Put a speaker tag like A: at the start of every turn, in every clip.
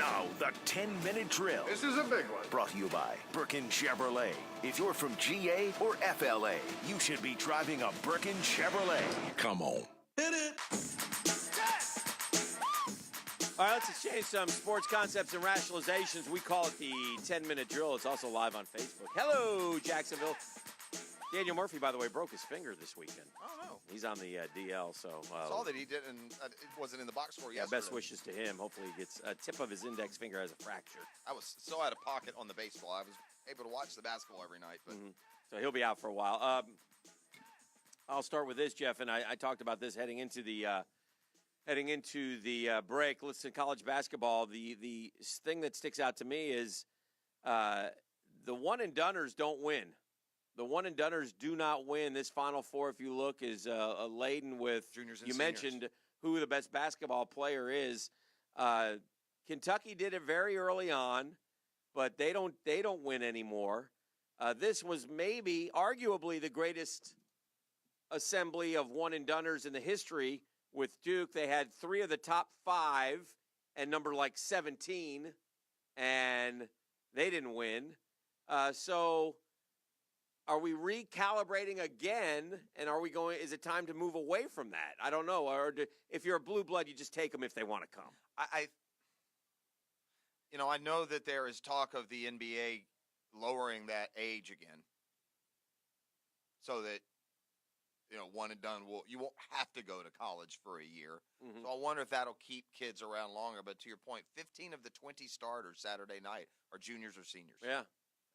A: Now, the 10-minute drill.
B: This is a big one.
A: Brought to you by Burkins Chevrolet. If you're from GA or FLA, you should be driving a Burkins Chevrolet. Come on.
C: Hit it. All right, let's exchange some sports concepts and rationalizations. We call it the 10-minute drill. It's also live on Facebook. Hello, Jacksonville. Daniel Murphy, by the way, broke his finger this weekend.
D: Oh, no.
C: He's on the DL, so...
D: saw that he didn't, it wasn't in the box score yesterday.
C: Best wishes to him. Hopefully he gets a tip of his index finger has a fracture.
D: I was so out of pocket on the baseball. I was able to watch the basketball every night. But
C: So he'll be out for a while. I'll start with this, Jeff, and I talked about this heading into the break. Listen, college basketball, the thing that sticks out to me is the one-and-doners don't win. The one-and-doners do not win. This Final Four, if you look, is laden with
D: juniors and
C: you
D: seniors.
C: mentioned who the best basketball player is. Kentucky did it very early on, but they don't win anymore. This was maybe, arguably, the greatest assembly of one-and-doners in the history with Duke. They had 3 of the top 5 and number 17, and they didn't win. So are we recalibrating again, and is it time to move away from that? I don't know. Or if you're a blue blood, you just take them if they want to come.
D: I know that there is talk of the NBA lowering that age again so that, one and done, you won't have to go to college for a year. Mm-hmm. So I wonder if that'll keep kids around longer. But to your point, 15 of the 20 starters Saturday night are juniors or seniors.
C: Yeah.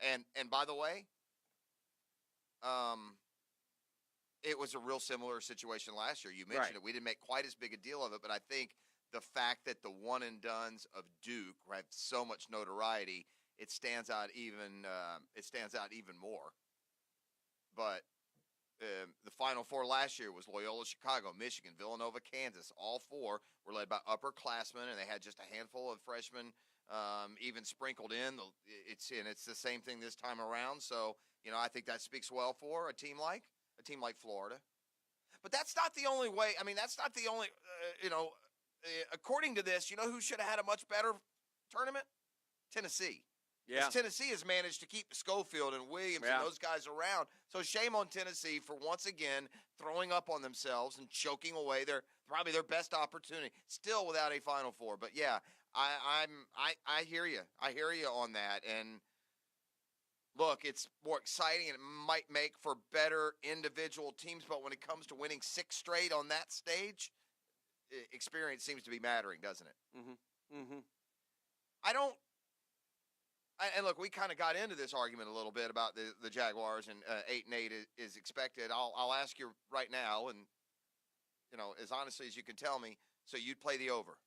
D: And by the way, it was a real similar situation last year. You mentioned it. We didn't make quite as big a deal of it, but I think the fact that the one-and-dones of Duke have so much notoriety, it stands out even more. But the Final Four last year was Loyola Chicago, Michigan, Villanova, Kansas. All 4 were led by upperclassmen, and they had just a handful of freshmen even sprinkled in. It's the same thing this time around. So, I think that speaks well for a team like Florida. But that's not the only way. I mean, that's not the only, according to this, who should have had a much better tournament? Tennessee.
C: Yeah.
D: Tennessee has managed to keep Schofield and Williams and those guys around. So shame on Tennessee for once again throwing up on themselves and choking away probably their best opportunity, still without a Final Four. But yeah, I hear you. I hear you on that. And look, it's more exciting and it might make for better individual teams. But when it comes to winning 6 straight on that stage, experience seems to be mattering, doesn't it? Mm-hmm. Mm-hmm. And look, we kind of got into this argument a little bit about the Jaguars and 8-8 is expected. I'll ask you right now, and as honestly as you can tell me, so you'd play the over?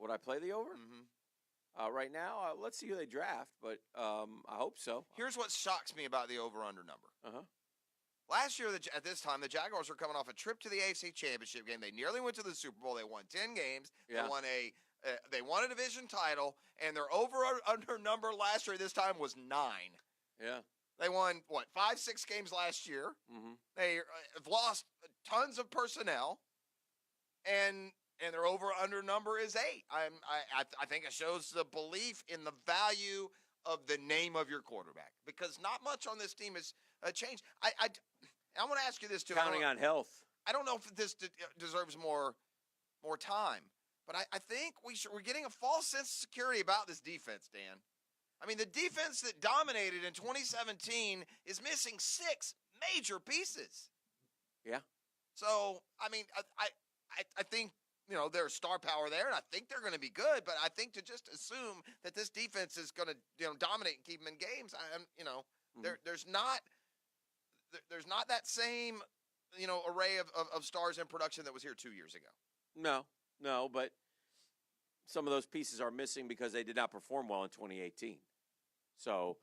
C: Would I play the over?
D: Mm-hmm.
C: Right now, let's see who they draft, but I hope so.
D: Here's what shocks me about the over/under number.
C: Uh-huh.
D: Last year, at this time, the Jaguars were coming off a trip to the AFC Championship game. They nearly went to the Super Bowl. They won 10 games.
C: Yeah.
D: They won a division title, and their over/under number last year this time was 9.
C: Yeah.
D: They won, 5-6 games last year.
C: Mm-hmm.
D: They have lost tons of personnel, and their over/under number is 8. I think it shows the belief in the value of the name of your quarterback, because not much on this team has changed. I want to ask you this, too.
C: Counting on health.
D: I don't know if this deserves more time. But I think we're getting a false sense of security about this defense, Dan. I mean, the defense that dominated in 2017 is missing 6 major pieces.
C: Yeah.
D: So, I mean, I think, there's star power there, and I think they're going to be good. But I think to just assume that this defense is going to, dominate and keep them in games, there's not that same, array of stars in production that was here 2 years ago.
C: No, but some of those pieces are missing because they did not perform well in 2018. So,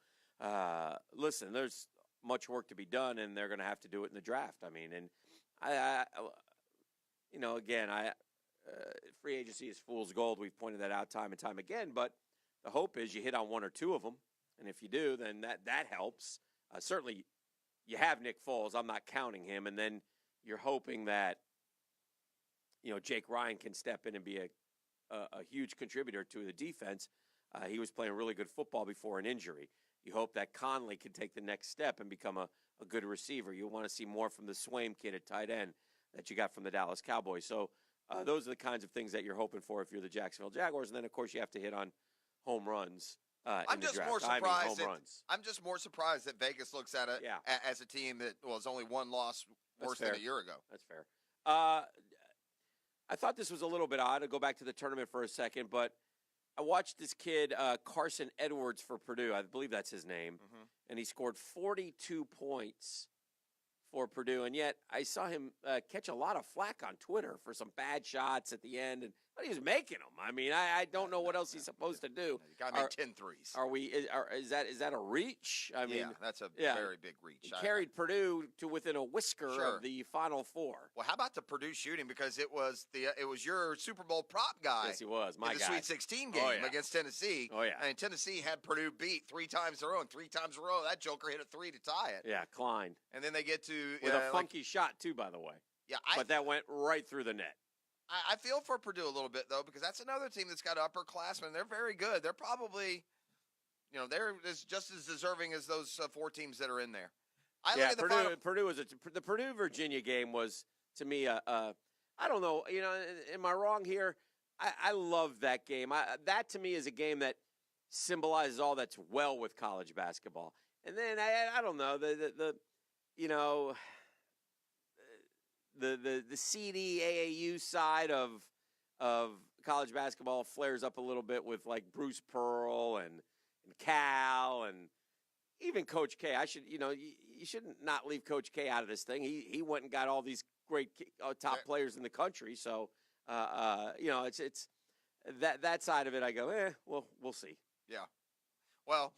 C: listen, there's much work to be done, and they're going to have to do it in the draft. I mean, and free agency is fool's gold. We've pointed that out time and time again. But the hope is you hit on 1 or 2 of them, and if you do, then that helps. Certainly, you have Nick Foles. I'm not counting him, and then you're hoping that Jake Ryan can step in and be a huge contributor to the defense. He was playing really good football before an injury. You hope that Conley can take the next step and become a good receiver. You want to see more from the Swaim kid at tight end that you got from the Dallas Cowboys. So those are the kinds of things that you're hoping for if you're the Jacksonville Jaguars. And then, of course, you have to hit on home runs. I'm just more
D: surprised that Vegas looks at it as a team that is only one loss worse than a year ago.
C: That's fair. I thought this was a little bit odd to go back to the tournament for a second, but I watched this kid, Carson Edwards for Purdue. I believe that's his name. Mm-hmm. And he scored 42 points for Purdue. And yet I saw him catch a lot of flack on Twitter for some bad shots at the end. But he was making them. I mean, I don't know what else he's supposed to do.
D: You got to make 10 threes.
C: Is that a reach? I mean,
D: that's a very big reach.
C: He carried Purdue to within a whisker of the Final Four.
D: Well, how about the Purdue shooting? Because it was your Super Bowl prop guy.
C: Yes, he was. My
D: in the
C: guy.
D: Sweet 16 game against Tennessee.
C: Oh, yeah.
D: And Tennessee had Purdue beat 3 times in a row. And 3 times in a row, that joker hit a 3 to tie it.
C: Yeah, Klein.
D: And then they get to
C: with a funky shot too, by the way.
D: Yeah,
C: but that went right through the net.
D: I feel for Purdue a little bit, though, because that's another team that's got upperclassmen. They're very good. They're probably, they're just as deserving as those 4 teams that are in there.
C: The Purdue-Virginia game was, to me, I don't know, am I wrong here? I love that game. That, to me, is a game that symbolizes all that's well with college basketball. And then, I don't know, the CD AAU side of college basketball flares up a little bit with like Bruce Pearl and Cal and even Coach K. You shouldn't not leave Coach K out of this thing. He went and got all these great top players in the country. So it's that side of it. I go, we'll see.
D: Yeah. Well.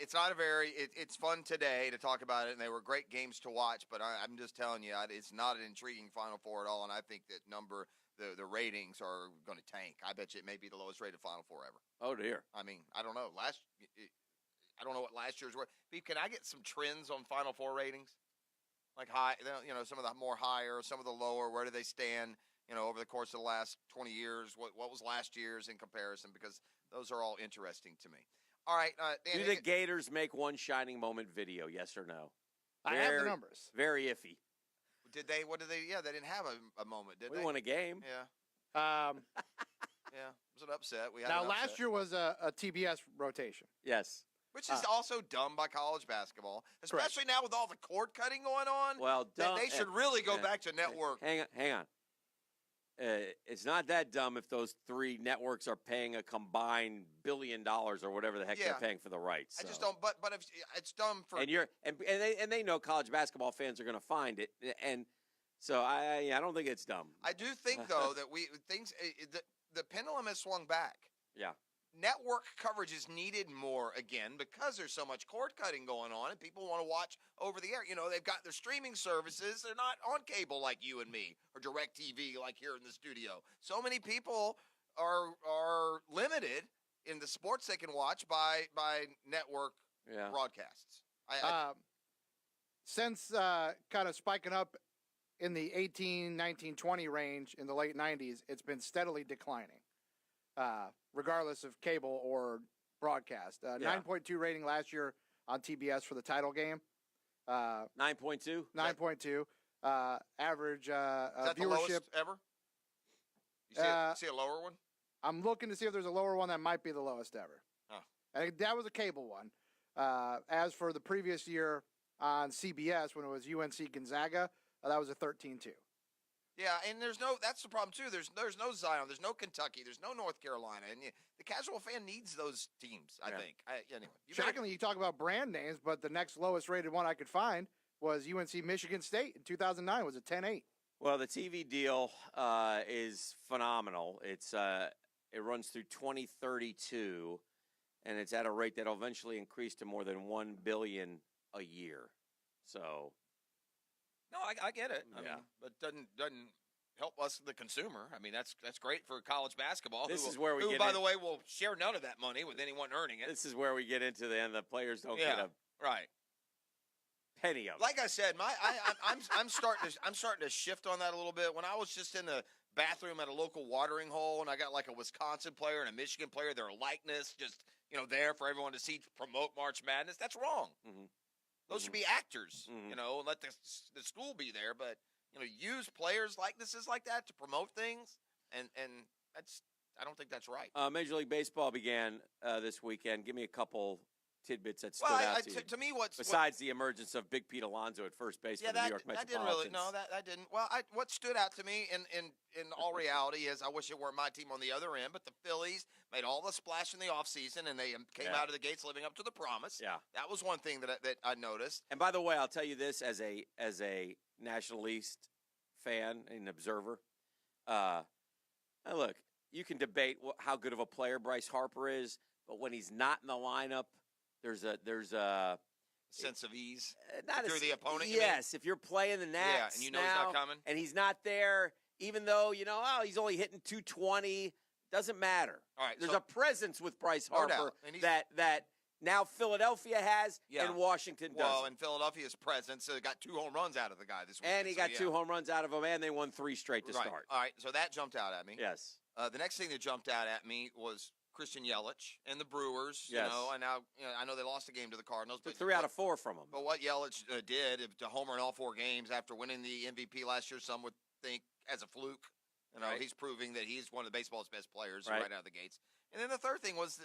D: It's not it's fun today to talk about it, and they were great games to watch, but I'm just telling you, it's not an intriguing Final Four at all, and I think that the ratings are going to tank. I bet you it may be the lowest rated Final Four ever.
C: Oh, dear.
D: I mean, I don't know. I don't know what last year's were. Can I get some trends on Final Four ratings? Like high, some of the more higher, some of the lower, where do they stand, over the course of the last 20 years? What was last year's in comparison? Because those are all interesting to me. All right, Dan,
C: do the Gators make one shining moment video? Yes or no?
B: I have the numbers.
C: Very iffy.
D: Did they? What did they? Yeah, they didn't have a moment, did they?
C: We won a game.
D: Yeah. Yeah, it was an upset.
B: Last year was a TBS rotation.
C: Yes.
D: Which is also done by college basketball, especially now with all the cord cutting going on.
C: Well,
D: they should really go back to network.
C: Hang on. It's not that dumb if those 3 networks are paying a combined $1 billion or whatever the heck they're paying for the rights.
D: I just don't. But if it's dumb for
C: and they know college basketball fans are going to find it, and so I don't think it's dumb.
D: I do think though that the pendulum has swung back.
C: Yeah.
D: Network coverage is needed more again because there's so much cord cutting going on and people want to watch over the air. They've got their streaming services. They're not on cable like you and me or DirecTV like here in the studio. So many people are limited in the sports they can watch by network broadcasts.
B: Since kind of spiking up in the 18, 19, 20 range in the late 90s, it's been steadily declining. Regardless of cable or broadcast. 9.2 rating last year on TBS for the title game.
C: 9.2?
B: 9.2. Average
D: Is that
B: viewership.
D: The lowest ever? You see a lower one?
B: I'm looking to see if there's a lower one that might be the lowest ever.
D: Oh.
B: I think that was a cable one. As for the previous year on CBS when it was UNC Gonzaga, that was a 13.2.
D: Yeah, and that's the problem too. There's no Zion, there's no Kentucky, there's no North Carolina, and the casual fan needs those teams. I think. Anyway,
B: shockingly, you talk about brand names, but the next lowest rated one I could find was UNC Michigan State in 2009. Was a 10.8.
C: Well, the TV deal is phenomenal. It runs through 2032, and it's at a rate that'll eventually increase to more than $1 billion a year. So.
E: No, I get it. I mean, but doesn't help us, the consumer. I mean, that's great for college basketball. Who, by the way, will share none of that money with anyone earning it.
C: This is where we get into the end. The players don't get a penny of it.
D: Like I said, I'm starting to shift on that a little bit. When I was just in the
E: bathroom at a local watering hole, and I got like a Wisconsin player and a Michigan player, their likeness just, there for everyone to see to promote March Madness. That's wrong. Mm-hmm. Those should be actors, and let the school be there. But, use players' likenesses like that to promote things, and that's I don't think that's right.
C: Major League Baseball began this weekend. Give me a couple tidbits that stood out to you.
E: To me,
C: besides the emergence of Big Pete Alonso at first base for the New York Metropolitans.
E: That didn't. Well, what stood out to me in all reality is I wish it weren't my team on the other end, but the Phillies made all the splash in the offseason, and they came out of the gates living up to the promise.
C: Yeah,
E: that was one thing that I noticed.
C: And by the way, I'll tell you this as a National East fan and observer. Look, you can debate how good of a player Bryce Harper is, but when he's not in the lineup, there's a
E: sense of ease.
C: Not
E: through the opponent.
C: Yes, if you're playing the Nats,
E: and he's not coming,
C: and he's not there, even though he's only hitting 220, doesn't matter.
E: All right,
C: there's a presence with Bryce Harper that now Philadelphia has and Washington doesn't.
E: Well, and Philadelphia's presence got 2 home runs out of the guy this week.
C: And he got 2 home runs out of him, and they won 3 straight to start.
E: All right, so that jumped out at me.
C: Yes.
E: The next thing that jumped out at me was Christian Yelich and the Brewers.
C: Yes.
E: And now I know they lost a game to the Cardinals.
C: But 3 out of 4 from them.
E: But what Yelich did to homer in all 4 games after winning the MVP last year, some would think as a fluke. He's proving that he's one of the baseball's best players right out of the gates. And then the third thing was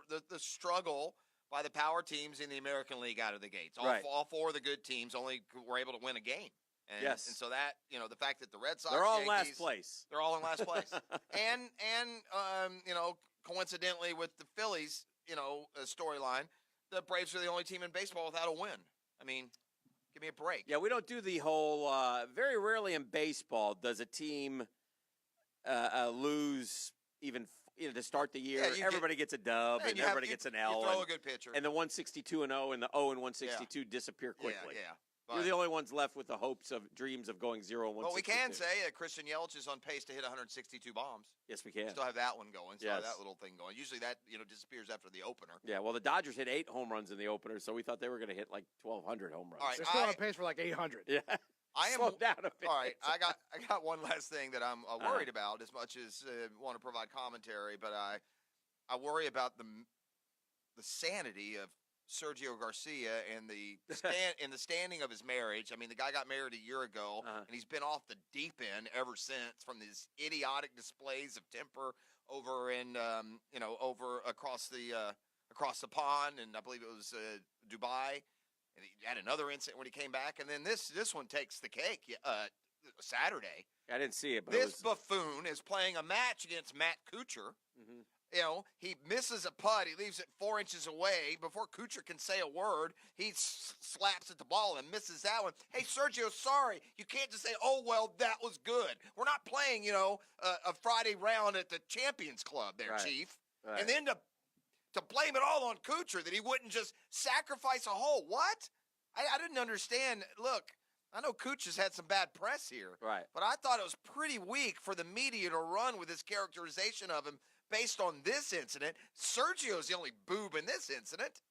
E: the struggle by the power teams in the American League out of the gates. All 4 of the good teams only were able to win a game. And so that, the fact that the Red Sox,
C: they're all
E: Yankees,
C: in last place.
E: They're all in last place. and coincidentally with the Phillies, storyline, the Braves are the only team in baseball without a win. I mean, give me a break.
C: Yeah, we don't do the whole, very rarely in baseball does a team lose even to start the year. Everybody gets a dub and everybody gets an L.
E: You throw a good pitcher.
C: And the 162-0 and the 0-162 disappear quickly.
E: Yeah.
C: You're the only ones left with the dreams of going 0-162.
E: Well, we can say Christian Yelich is on pace to hit 162 bombs.
C: Yes, we can.
E: Still have that one going. Still have that little thing going. Usually that disappears after the opener.
C: Yeah, well, the Dodgers hit 8 home runs in the opener, so we thought they were going to hit like 1,200 home runs.
B: All right, they're still on pace for like 800.
C: Yeah. Slow down a bit.
E: All right, I got one last thing that I'm worried about as much as want to provide commentary, but I worry about the sanity of Sergio Garcia and the standing of his marriage. I mean, the guy got married a year ago, and he's been off the deep end ever since from these idiotic displays of temper over in over across the pond, and I believe it was Dubai. And he had another incident when he came back, and then this one takes the cake. Saturday,
C: I didn't see it, but
E: this buffoon is playing a match against Matt Kuchar. Mm-hmm. He misses a putt. He leaves it 4 inches away. Before Kuchar can say a word, he slaps at the ball and misses that one. Hey, Sergio, sorry. You can't just say, oh, well, that was good. We're not playing, a Friday round at the Champions Club there, Chief. Right. And then to blame it all on Kuchar, that he wouldn't just sacrifice a hole. What? I didn't understand. Look, I know Kuchar's had some bad press here.
C: Right.
E: But I thought it was pretty weak for the media to run with this characterization of him based on this incident. Sergio's the only boob in this incident.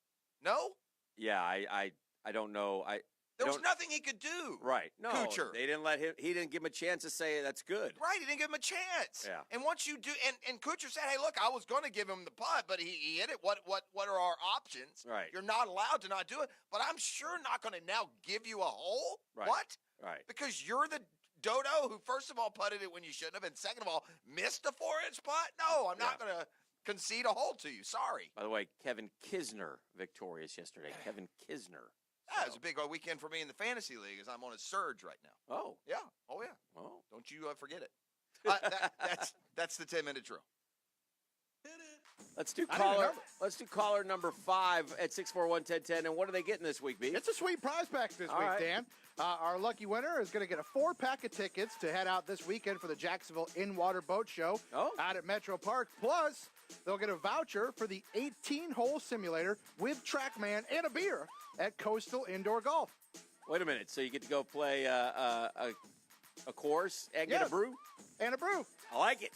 E: No?
C: Yeah, I don't know.
E: There was nothing he could do.
C: Right. No.
E: Kuchar.
C: They didn't let him. He didn't give him a chance to say that's good.
E: Right. He didn't give him a chance.
C: Yeah.
E: And once you do, and Kuchar said, "Hey, look, I was going to give him the putt, but he hit it. What are our options?
C: Right.
E: You're not allowed to not do it. But I'm sure not going to now give you a hole.
C: Right.
E: What?
C: Right.
E: Because you're the dodo who, first of all, putted it when you shouldn't have, and second of all, missed a 4-inch putt. No, I'm not going to concede a hole to you. Sorry.
C: By the way, Kevin Kisner victorious yesterday. Kevin Kisner.
E: Yeah, it was a big weekend for me in the fantasy league as I'm on a surge right now.
C: Oh.
E: Yeah. Oh, yeah.
C: Oh.
E: Don't you forget it. That's the 10-minute drill.
C: Let's do caller number 5 at 641-1010. And what are they getting this week, B?
B: It's a sweet prize pack this week, Dan. Our lucky winner is going to get a 4-pack of tickets to head out this weekend for the Jacksonville In-Water Boat Show out at Metro Park. Plus, they'll get a voucher for the 18-hole simulator with TrackMan and a beer at Coastal Indoor Golf.
C: Wait a minute. So you get to go play a course and get a brew?
B: And a brew.
C: I like it.